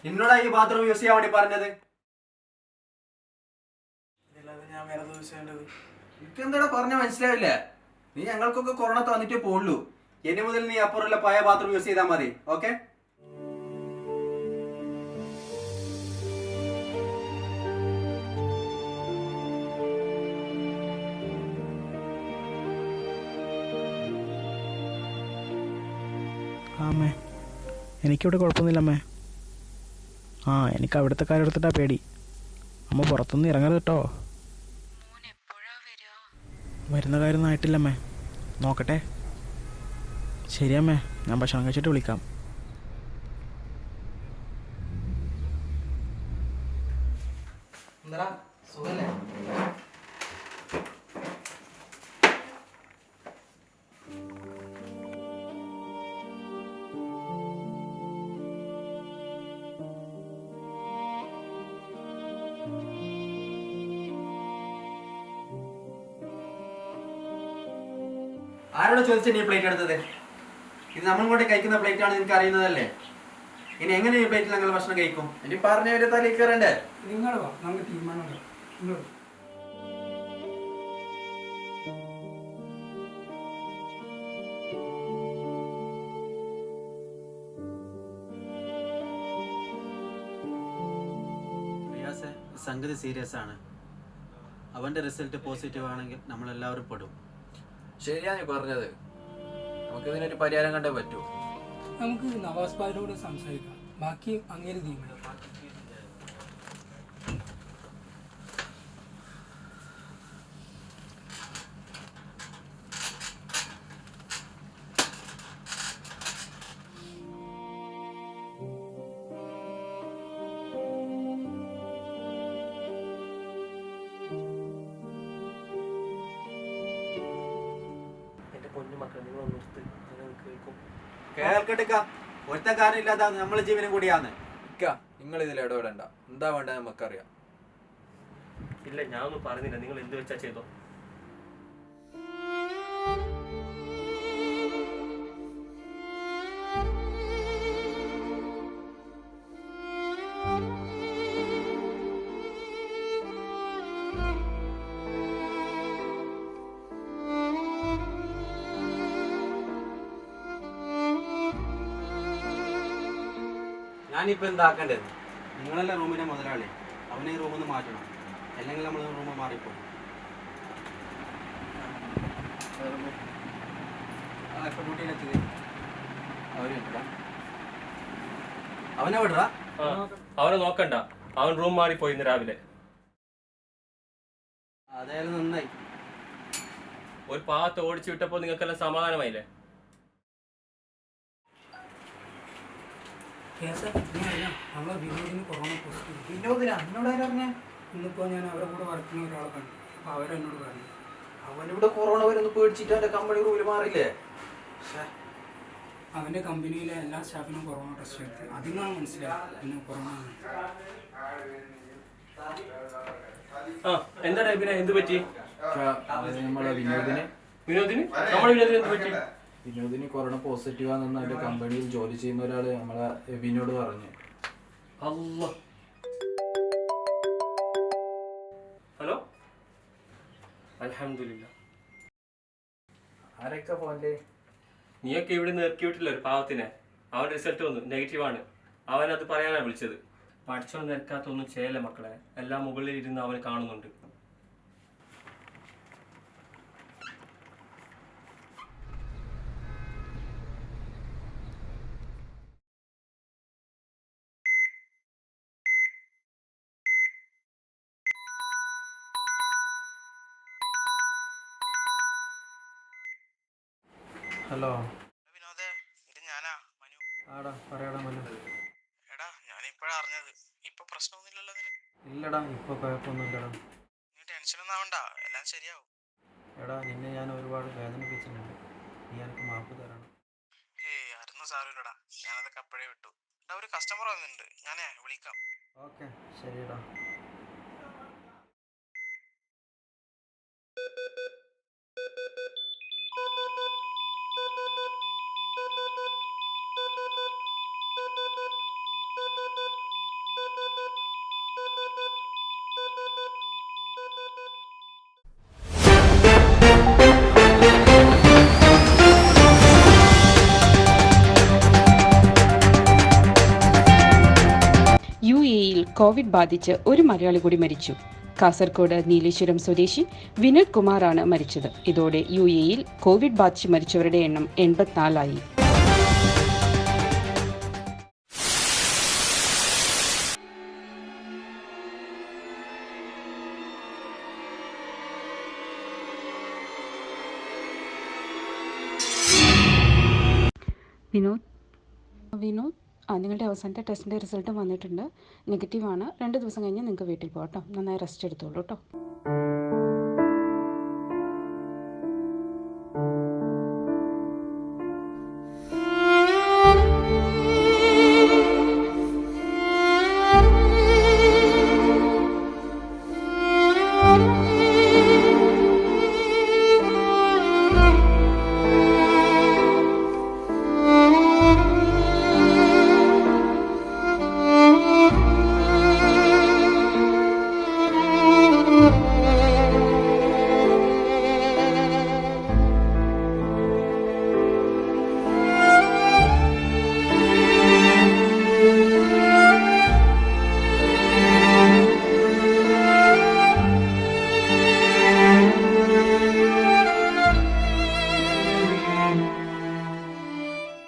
നിന്നോടാ ഈ bathroom use ചെയ്യാൻ വേണ്ടി പറഞ്ഞത്? ഞാൻ വേറെ ദിവസം എനിക്ക് എന്താടാ പറഞ്ഞ മനസ്സിലാവില്ല. നീ ഞങ്ങൾക്കൊക്കെ കൊറോണ തന്നിട്ടേ പോവുള്ളൂ. ഇനി മുതൽ നീ അപ്പുറമുള്ള പഴയ ബാത്റൂം യൂസ് ചെയ്താൽ മതി. ഓക്കെ? അമ്മേ, എനിക്കിവിടെ കുഴപ്പമൊന്നുമില്ല അമ്മേ. എനിക്ക് അവിടുത്തെ കാര്യം എടുത്തിട്ടാ പേടി. അമ്മ പുറത്തൊന്നും ഇറങ്ങരുത് കേട്ടോ. വരുന്ന കാര്യമൊന്നും ആയിട്ടില്ല അമ്മേ, നോക്കട്ടെ. ശരി അമ്മേ, ഞാൻ ഭക്ഷണം കഴിച്ചിട്ട് വിളിക്കാം. എന്താ സുഖല്ലേ? ആരോട് ചോദിച്ചാ നീ പ്ലേറ്റ് എടുത്തത്? ഇത് നമ്മൾ കൊണ്ട് കഴിക്കുന്ന പ്ലേറ്റ് ആണ്, നിനക്ക് അറിയുന്നതല്ലേ. ഇനി എങ്ങനെ ഈ പ്ലേറ്റിൽ ഞങ്ങൾ ഭക്ഷണം കഴിക്കും? ഇനി പറഞ്ഞവരെ തലയിൽ കയറണ്ടേ? നിങ്ങൾ വാ, നമുക്ക് തീരുമാനമുണ്ട്. സംഗതി സീരിയസ് ആണ്. അവന്റെ റിസൾട്ട് പോസിറ്റീവ് ആണെങ്കിൽ നമ്മളെല്ലാവരും പെടും. ശരിയാ നീ പറഞ്ഞത്. നമുക്ക് ഇതിനൊരു പരിഹാരം കണ്ടേ പറ്റൂ. നമുക്ക് നവാസ് ഭായിയോട് സംസാരിക്കാം. ബാക്കി അങ്ങേര് തീരുമാനം. കേൾക്കട്ടെക്ക, ഒരുത്ത കാരണം ഇല്ലാതെ നമ്മളെ ജീവനും കൂടിയാന്ന്. നിങ്ങൾ ഇതിൽ ഇടപെടണ്ട. എന്താ വേണ്ട നമുക്കറിയാം. ഇല്ല, ഞാനൊന്നും പറഞ്ഞില്ല. നിങ്ങൾ എന്ത് വെച്ചാ ചെയ്തോ. ഞാനിപ്പോ എന്താക്കേണ്ടത്? നിങ്ങളല്ല റൂമിന്റെ മുതലാളി. അവനെ ഈ റൂമിൽ നിന്ന് മാറ്റണം, അല്ലെങ്കിൽ നമ്മൾ റൂം മാറിപ്പോ. ഇപ്പൊ ഡ്യൂട്ടിയിലെത്തിയത് അവനെ വിടറാ. അവനെ നോക്കണ്ട, അവൻ റൂം മാറിപ്പോയി ഇന്ന് രാവിലെ. അതായാലും നന്നായി. ഒരു പാത്ത് ഓടിച്ചു വിട്ടപ്പോ നിങ്ങൾക്കെല്ലാം സമാധാനമായില്ലേ? നമ്മളെ വിനോദിന് കൊറോണ പോസിറ്റീവ്. വിനോദിനാ? എന്നോട് ആരാ പറഞ്ഞേ? ഇന്നിപ്പോൾ ഞാൻ അവരെ കൂടെ വർക്കുന്ന ഒരാളെ കണ്ടു. അപ്പോൾ അവരെന്നോട് പറഞ്ഞു അവനിവിടെ കൊറോണ വരുന്ന പേടിച്ചിട്ട് അവന്റെ കമ്പനി റൂമിൽ മാറില്ലേ? അവൻ്റെ കമ്പനിയിലെ എല്ലാ സ്റ്റാഫിനും കൊറോണ ടെസ്റ്റ് എടുത്ത് അതിൽ നിന്നാണ് മനസ്സിലായത് പിന്നെ കൊറോണ ആണ്. എന്താ പിന്നെ എന്ത് പറ്റി? നമ്മളെ വിനോദിന് എന്ത് പറ്റി? വിനോദിന് കൊറോണ പോസിറ്റീവാണെന്ന് അവന്റെ കമ്പനിയിൽ ജോലി ചെയ്യുന്ന ഒരാള് നമ്മളെ എബിനോട് പറഞ്ഞു. ഹലോ, അൽഹംദുലില്ലാ. ആരൊക്കെ ഫോണില്? നീയൊക്കെ ഇവിടെ നിന്ന് ഇറക്കി വിട്ടില്ല ഒരു പാവത്തിനെ. അവൻ റിസൾട്ട് വന്നു, നെഗറ്റീവാണ്. അവനത് പറയാനാണ് വിളിച്ചത്. പഠിച്ചോ നിരക്കാത്തൊന്നും ചെയ്യല്ലേ മക്കളെ. എല്ലാം മുകളിൽ ഇരുന്ന് അവന് കാണുന്നുണ്ട്. ഹലോ വിനോദേ, ഇത് ഞാനാ മനു. ആടാ, പറയാടാ മനു. എടാ, ഞാനിപ്പോഴാ അറിഞ്ഞത്. ഇപ്പൊ പ്രശ്നമൊന്നുമില്ലല്ലോ നിനക്ക്? ഇല്ലടാ, ഇപ്പൊ കുഴപ്പമൊന്നുമില്ലടാ. നീ ടെൻഷനൊന്നും ആവണ്ട, എല്ലാം ശരിയാവും. എടാ, നിന്നെ ഞാൻ ഒരുപാട് വേദനിപ്പിച്ചിട്ടുണ്ട്. നീ എനിക്ക് മാപ്പ് തരണം. ആയിരുന്നു സാരമില്ലടാ, ഞാനതൊക്കെ അപ്പോഴേ വിട്ടു. എടാ, ഒരു കസ്റ്റമർ വന്നിട്ടുണ്ട്, ഞാനേ വിളിക്കാം. ഓക്കെ, ശരിടാ. UAE-യിൽ കോവിഡ് ബാധിച്ച് ഒരു മലയാളി കൂടി മരിച്ചു. കാസർഗോഡ് നീലേശ്വരം സ്വദേശി വിനോദ് കുമാറാണ് മരിച്ചത്. ഇതോടെ UAE-യിൽ കോവിഡ് ബാധിച്ച് മരിച്ചവരുടെ എണ്ണം 84 ആയി. വിനോദ് നിങ്ങളുടെ അവസാനത്തെ ടെസ്റ്റിൻ്റെ റിസൾട്ട് വന്നിട്ടുണ്ട്. നെഗറ്റീവാണ്. 2 ദിവസം കഴിഞ്ഞ് നിങ്ങൾക്ക് വീട്ടിൽ പോകാം കേട്ടോ. നന്നായി റെസ്റ്റ് എടുത്തോളൂ കേട്ടോ.